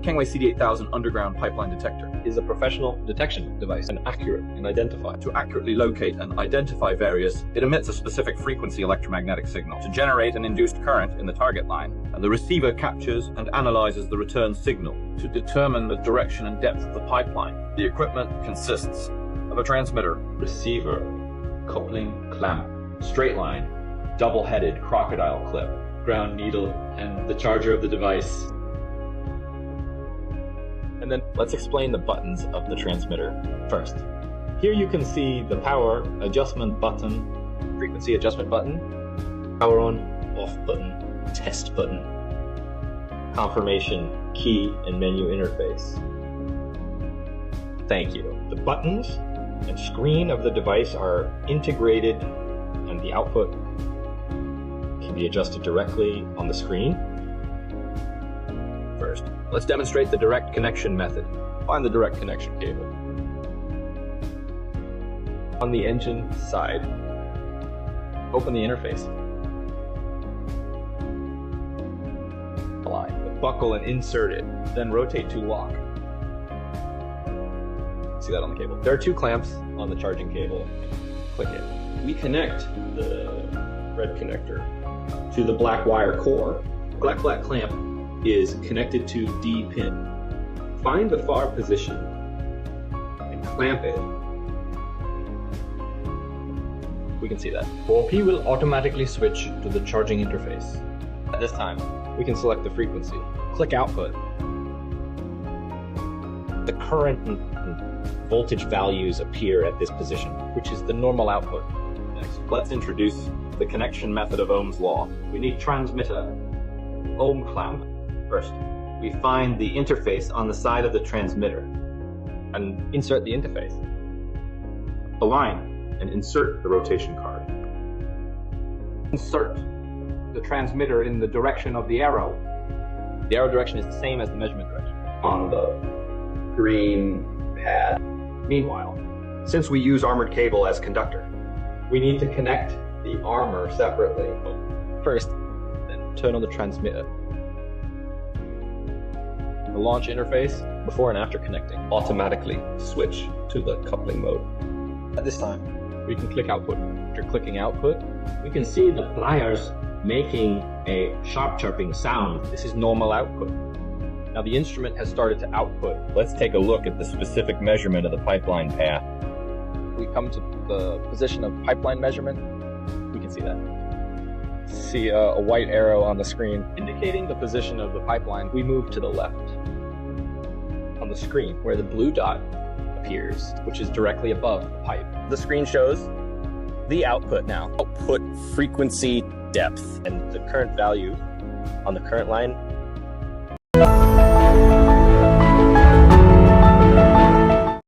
COMWAY CD8000 underground pipeline detector is a professional detection device and accurate and identify. To accurately locate and identify various, it emits a specific frequency electromagnetic signal to generate an induced current in the target line, and the receiver captures and analyzes the return signal to determine the direction and depth of the pipeline. The equipment consists of a transmitter, Receiver, coupling clamp, straight line, double-headed crocodile clip, ground needle, and the charger of the device. And then let's explain the buttons of the transmitter first. Here you can see the power adjustment button, frequency adjustment button, power on, off button, test button, confirmation, key, and menu interface. Thank you. The buttons and screen of the device are integrated, and the output can be adjusted directly on the screen. First, let's demonstrate the direct connection method. Find the direct connection cable. On the engine side, open the interface. Align, buckle and insert it, then rotate to lock. See that on the cable. There are two clamps on the charging cable. Click it. We connect the red connector to the black wire core. Black clamp is connected to D pin. Find the far position and clamp it. We can see that. 4P will automatically switch to the charging interface. At this time, we can select the frequency. Click output. The current and voltage values appear at this position, which is the normal output. Next, let's introduce the connection method of Ohm's law. We need transmitter, ohm clamp. First, we find the interface on the side of the transmitter and insert the interface. Align and insert the rotation card. Insert the transmitter in the direction of the arrow. The arrow direction is the same as the measurement direction on the green pad. Meanwhile, since we use armored cable as conductor, we need to connect the armor separately. First, then turn on the transmitter. The launch interface, before and after connecting, automatically switch to the coupling mode. At this time, we can click output. After clicking output, we can see the pliers making a sharp chirping sound. This is normal output. Now the instrument has started to output. Let's take a look at the specific measurement of the pipeline path. We come to the position of pipeline measurement. We can see that. See a white arrow on the screen indicating the position of the pipeline. We move to the left on the screen where the blue dot appears, which is directly above the pipe. The screen shows the output now. Output frequency depth and the current value on the current line